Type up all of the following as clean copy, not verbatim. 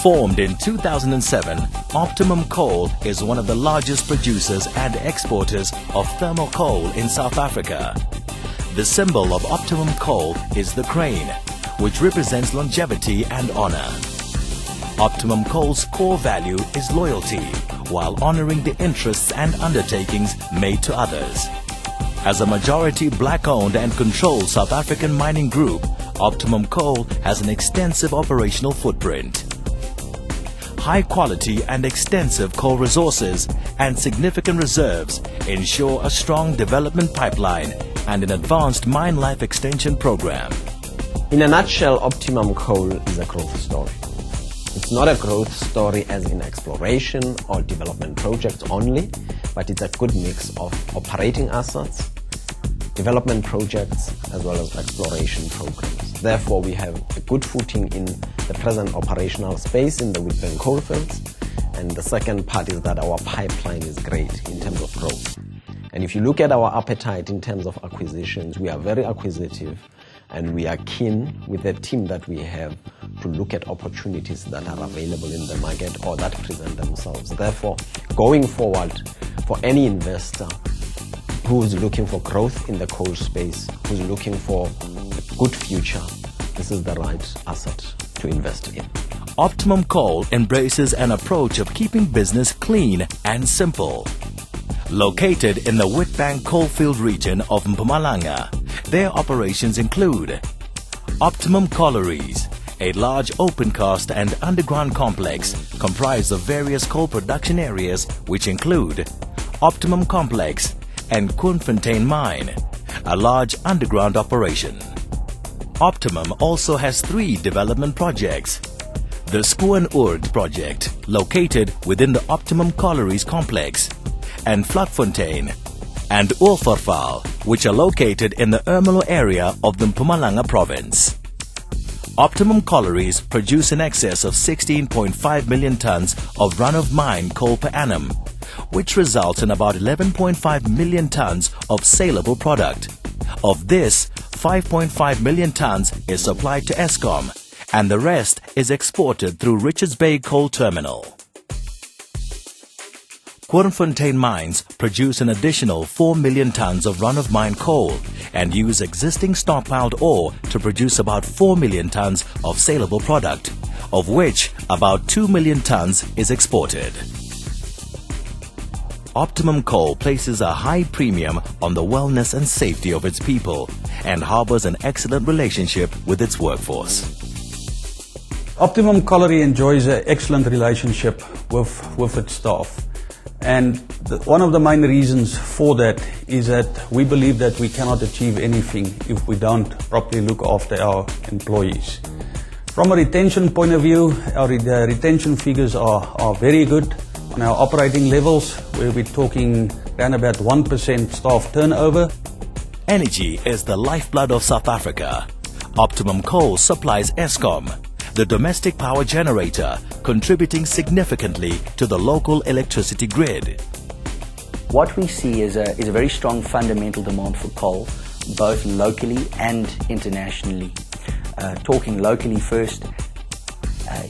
Formed in 2007, Optimum Coal is one of the largest producers and exporters of thermal coal in South Africa. The symbol of Optimum Coal is the crane, which represents longevity and honor. Optimum Coal's core value is loyalty, while honoring the interests and undertakings made to others. As a majority black-owned and controlled South African mining group, Optimum Coal has an extensive operational footprint. High quality and extensive coal resources and significant reserves ensure a strong development pipeline and an advanced mine life extension program. In a nutshell, Optimum Coal is a growth story. It's not a growth story as in exploration or development projects only, but it's a good mix of operating assets, development projects, as well as exploration programs. Therefore, we have a good footing in the present operational space in the Witbank coalfields. And the second part is that our pipeline is great in terms of growth. And if you look at our appetite in terms of acquisitions, we are very acquisitive and we are keen with the team that we have to look at opportunities that are available in the market or that present themselves. Therefore, going forward, for any investor who's looking for growth in the coal space, who's looking for a good future, this is the right asset to invest in. Optimum Coal embraces an approach of keeping business clean and simple. Located in the Witbank coalfield region of Mpumalanga, their operations include Optimum Collieries, a large open-cast and underground complex comprised of various coal production areas which include Optimum Complex and Koenfontein Mine, a large underground operation. Optimum also has 3 development projects. The Skoon-Oord project, located within the Optimum Collieries complex, and Vlakfontein and Oorfarval, which are located in the Ermelo area of the Mpumalanga province. Optimum Collieries produce in excess of 16.5 million tons of run-of-mine coal per annum, which results in about 11.5 million tons of saleable product. Of this, 5.5 million tons is supplied to Eskom, and the rest is exported through Richards Bay Coal Terminal. Koenfontein mines produce an additional 4 million tons of run-of-mine coal and use existing stockpiled ore to produce about 4 million tons of saleable product, of which about 2 million tons is exported. Optimum Coal places a high premium on the wellness and safety of its people and harbors an excellent relationship with its workforce. Optimum Colliery enjoys an excellent relationship with its staff. And one of the main reasons for that is that we believe that we cannot achieve anything if we don't properly look after our employees. From a retention point of view, our retention figures are very good. On our operating levels, where we're talking around about 1% staff turnover. Energy is the lifeblood of South Africa. Optimum Coal supplies Eskom, the domestic power generator, contributing significantly to the local electricity grid. What we see is a very strong fundamental demand for coal, both locally and internationally. Talking locally first,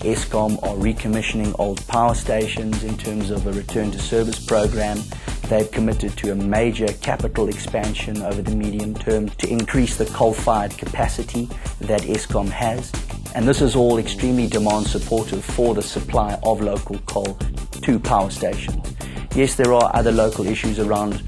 Eskom are recommissioning old power stations in terms of a return to service program. They've committed to a major capital expansion over the medium term to increase the coal-fired capacity that Eskom has. And this is all extremely demand supportive for the supply of local coal to power stations. Yes, there are other local issues around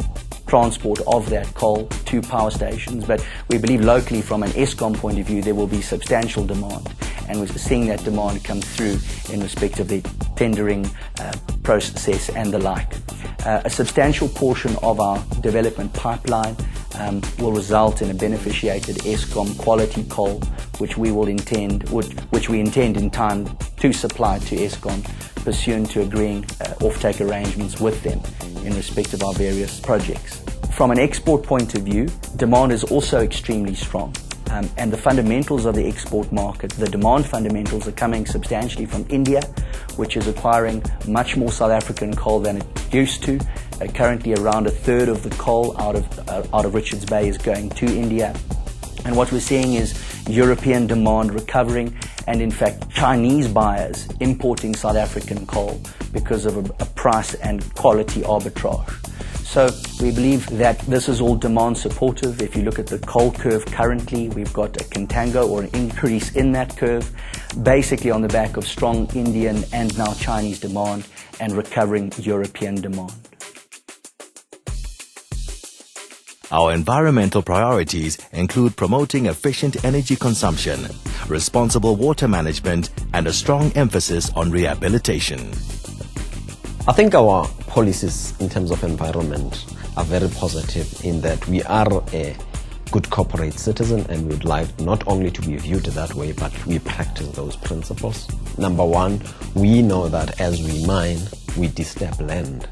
transport of that coal to power stations, but we believe locally from an Eskom point of view there will be substantial demand, and we're seeing that demand come through in respect of the tendering process and the like. A substantial portion of our development pipeline will result in a beneficiated Eskom quality coal, which we intend in time to supply to Eskom, pursuant to agreeing offtake arrangements with them in respect of our various projects. From an export point of view, demand is also extremely strong. And the fundamentals of the export market, the demand fundamentals are coming substantially from India, which is acquiring much more South African coal than it used to. Currently around 1/3 of the coal out of Richards Bay is going to India. And what we're seeing is European demand recovering, and in fact Chinese buyers importing South African coal because of a price and quality arbitrage. So we believe that this is all demand supportive. If you look at the coal curve currently, we've got a contango or an increase in that curve, basically on the back of strong Indian and now Chinese demand and recovering European demand. Our environmental priorities include promoting efficient energy consumption, responsible water management, and a strong emphasis on rehabilitation. I think our policies in terms of environment are very positive in that we are a good corporate citizen and we'd like not only to be viewed that way, but we practice those principles. Number one, we know that as we mine, we disturb land,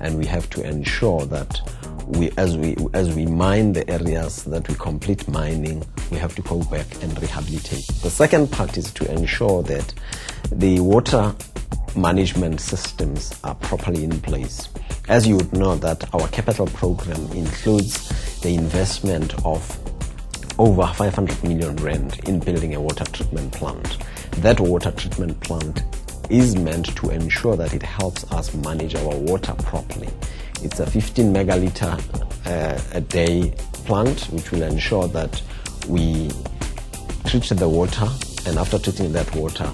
and we have to ensure that as we mine the areas that we complete mining, we have to go back and rehabilitate. The second part is to ensure that the water management systems are properly in place. As you would know, that our capital program includes the investment of over 500 million rand in building a water treatment plant. That water treatment plant is meant to ensure that it helps us manage our water properly. It's a 15 megaliter a day plant, which will ensure that we treat the water, and after treating that water,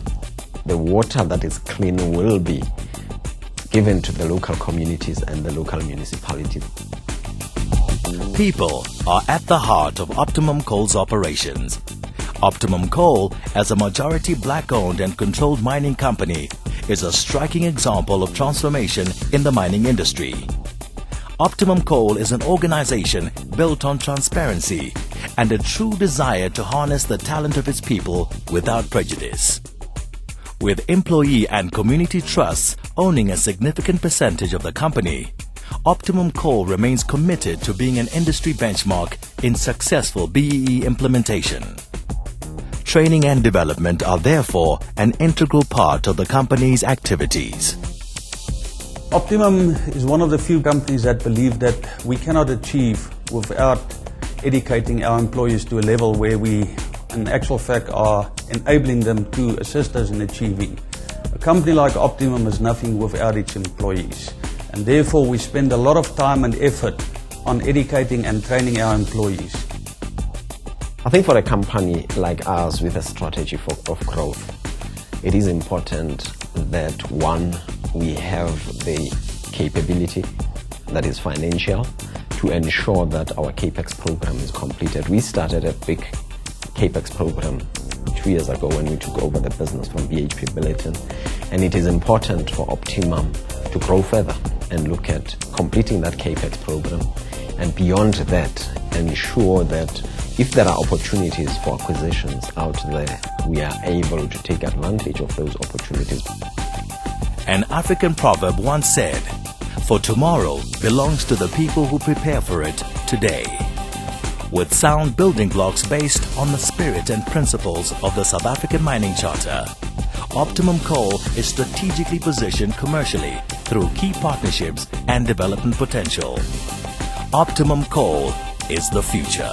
the water that is clean will be given to the local communities and the local municipalities. People are at the heart of Optimum Coal's operations. Optimum Coal, as a majority black-owned and controlled mining company, is a striking example of transformation in the mining industry. Optimum Coal is an organization built on transparency and a true desire to harness the talent of its people without prejudice. With employee and community trusts owning a significant percentage of the company, Optimum Coal remains committed to being an industry benchmark in successful BEE implementation. Training and development are therefore an integral part of the company's activities. Optimum is one of the few companies that believe that we cannot achieve without educating our employees to a level where we, in actual fact, are enabling them to assist us in achieving. A company like Optimum is nothing without its employees, and therefore we spend a lot of time and effort on educating and training our employees. I think for a company like ours with a strategy of growth, it is important that, one, we have the capability that is financial to ensure that our CAPEX program is completed. We started a big CAPEX program 2 years ago when we took over the business from BHP Billiton, and it is important for Optimum to grow further and look at completing that CAPEX program, and beyond that, ensure that if there are opportunities for acquisitions out there, we are able to take advantage of those opportunities. An African proverb once said, "For tomorrow belongs to the people who prepare for it today." With sound building blocks based on the spirit and principles of the South African Mining Charter, Optimum Coal is strategically positioned commercially through key partnerships and development potential. Optimum Coal is the future.